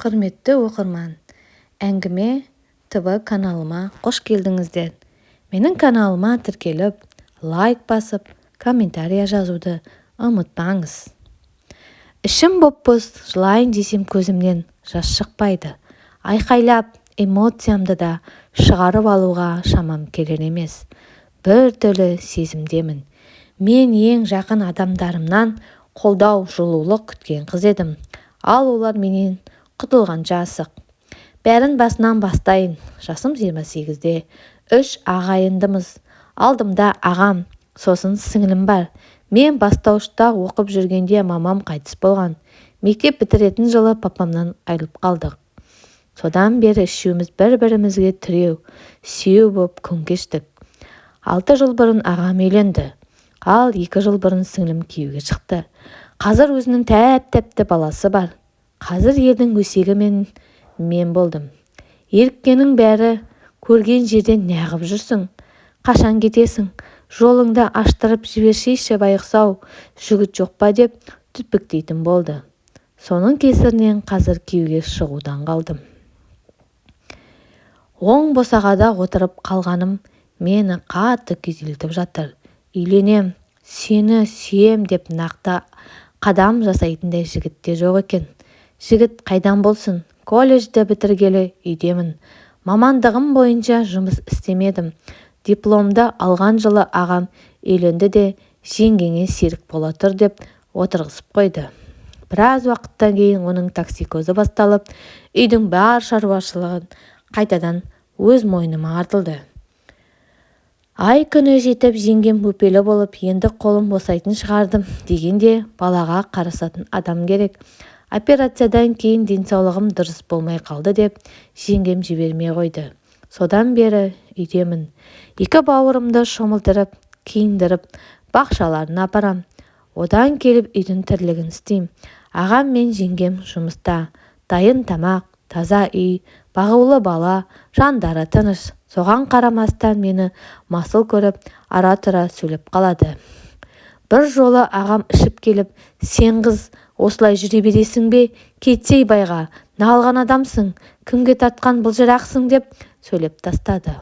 Құрметті оқырман, әңгіме ТВ каналыма қош келдіңіздер. Менің каналыма тіркеліп, лайк басып, комментария жазуды ұмытпаңыз. Ішім боп-боз жылайын десем көзімнен жас шықпайды. Айқайлап, эмоциямды да шығарып алуға шамам келер емес. Бір түрлі сезімдемін. Мен ең жақын адамдарымнан қолдау, жылулық күткен қыз едім. Ал олар менен құтылған жасық. Бәрін басынан бастайын. Жасым 28-де. 3 ағайындымыз. Алдымда ағам, сосын сіңілім бар. Мен бастауышта оқып жүргенде мамам қайтыс болған. Мектеп бітіретін жылы папамнан айырылып қалдық. Содан бері үшеуміз бір-бірімізге тіреу, сүйеу боп күн кештік. 6 жыл бұрын ағам үйленді. Ал 2 жыл бұрын сіңілім күйеуге шықты. Қазір өзінің тәп-тәпті баласы бар. Қазір елдің өсегі мен болдым. Еріккенің бәрі көрген жерден неғып жүрсің? Қашан кетесің? Жолыңды аштырып жібершейші байғұс-ау, жігіт жоқ па деп түтпіктейтін болды. Соның кесірінен қазір күйеуге шығудан қалдым. Оң босағада отырып қалғаным мені қатты күйзелтіп жатыр. Үйленем, сені сүйем деп нақты қадам жасайтындай жігітте жоқ екен. Жігіт қайдан болсын? Колледжді бітіргелі үйдемін. Мамандығым бойынша жұмыс істемедім. Дипломды алған жылы ағам үйленді де жеңгеңе серік бола тұр деп отырғызып қойды. Біраз уақыттан кейін оның токсикозы басталып, үйдің бар шаруашылығын қайтадан өз мойныма артылды. Ай күні жетіп жеңгем өпелі болып, енді қолым босайтын шығардым дегенде балаға қарасатын адам керек. Операциядан кейін денсаулығым дұрыс болмай қалды деп жеңгем жібермей қойды. Содан бері үйдемін. 2 бауырымды шомылдырып, киіндіріп, бақшаларына апарам. Одан келіп үйдің тірлігін істейм. Ағам мен жеңгем жұмыста. Дайын тамақ, таза үй, бағулы бала, жандары тыныш. Соған қарамастан мені масыл көріп, ара-тұра сөйлеп қалады. Бір жолы ағам ішіп келіп, сен қыз осылай жүре бересің бе? Кетсей байға, налған адамсың, кімге тартқан былжырақсың деп сөйлеп тастады.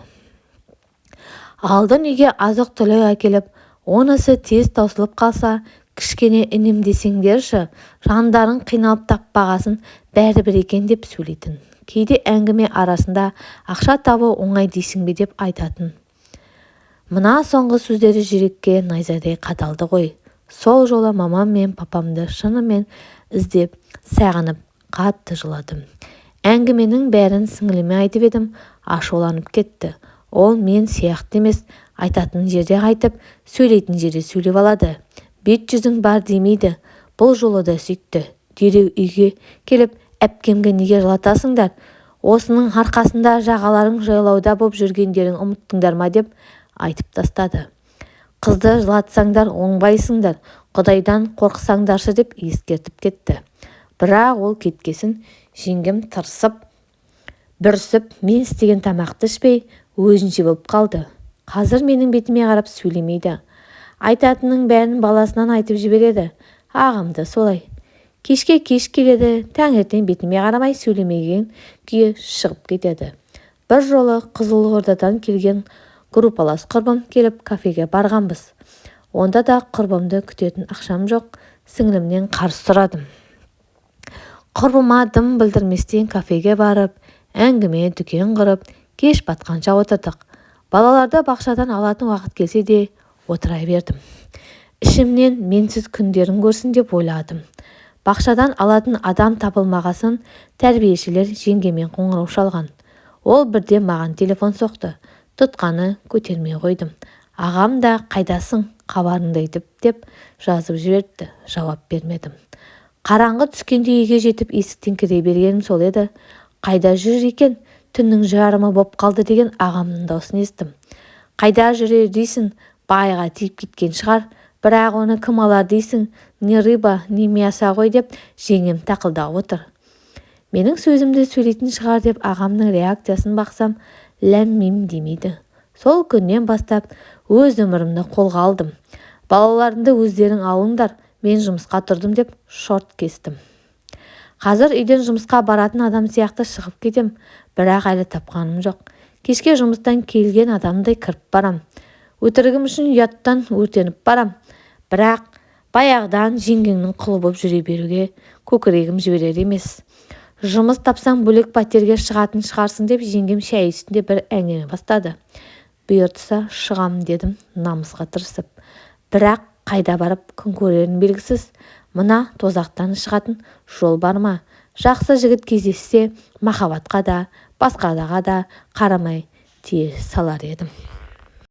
Алдын үйге азық-түлік әкеліп, онысы тез таусылып қалса, кішкене інім десеңдерші, жандарын қиналып таппағасын бәрібір екен деп сөйлейтін. Кейде әңгіме арасында ақша табу оңай дейсің бе деп айтатын. Мына соңғы сөздері жүрекке найзадай қадалды ғой. Сол жолы мамам мен папамды шынымен іздеп, сағынып, қатты жыладым. Әңгіменің бәрін сіңіліме айтып едім, ашуланып кетті. Ол мен сияқты емес, айтатын жерде айтып, сөйлейтін жерде сөйлеп алады. Бет-жүзің бар демейді. Бұл жолы да сөйтті. Дереу үйге келіп, әпкемге неге жылатасыңдар? Осының арқасында жағаларың жайлауда боп жүргендерін ұмыттыңдар ма деп айтып тастады. Қызды жылатсаңдар оңбайсыңдар, Құдайдан қорқсаңдаршы деп ескертіп кетті. Бірақ ол кеткесін жеңгем тырысып, бүрісіп, мен істеген тамақты ішпей, өзінше болып қалды. Қазір менің бетіме қарап сөйлемейді. Айтатынның бәрін баласынан айтып жібереді. Ағамды солай. Кешке кеш келеді, таңертең бетіме қарамай сөйлемеген күйі шығып кетеді. Бір жолы Қызылордадан келген группалас құрбым келіп кафеге барғанбыз. Онда да құрбымды күтетін ақшам жоқ, сіңілімнен қарыз сұрадым. Құрбыма дым білдірместен кафеге барып, әңгіме дүкен құрып, кеш батқанша отырдық. Балаларды бақшадан алатын уақыт келсе де отыра бердім. Ішімнен менсіз күндерін көрсін деп ойладым. Бақшадан алатын адам табылмағасын тәрбиешілер жеңгемен қоңырау шалған. Ол бірде маған телефон соқты. Тұтқаны көтермей қойдым. Ағам да қайдасың, хабарыңды айтып деп жазып жіберді. Жауап бермедім. Қараңғы түскенде үйге жетіп есіктен кіре бергенім сол еді. Қайда жүр екен? Түннің жарымы боп қалды деген ағамның даусын естім. Қайда жүрер дейсің? Байға тиіп кеткен шығар. Бірақ оны кім алар дейсің? Не рыба, не мяса ғой деп жеңгем тақылдап отыр. Менің сөзімді сөйлейтін шығар деп ағамның реакциясын бақсам, ләм-мим демейді. Сол күннен бастап өз өмірімді қолға алдым. Балаларымды өздерің алыңдар, мен жұмысқа тұрдым деп шорт кестім. Қазір үйден жұмысқа баратын адам сияқты шығып кетем, бірақ әлі тапқаным жоқ. Кешке жұмыстан келген адамдай кіріп барам. Өтірігім үшін ұяттан өртеніп барам. Бірақ баяғыдан жеңгеңнің құлы боп жүре беруге көкірегім жіберер емес. Жұмыс тапсаң бөлек пәтерге шығатын шығарсың деп жеңгем шәй үстінде бір әңгіме бастады. Бұйыртса шығам дедім намысқа тырысып. Бірақ қайда барып күн көрерін белгісіз. Мына тозақтан шығатын жол бар ма? Жақсы жігіт кездессе махаббатқа да, басқаға да қарамай тие салар едім.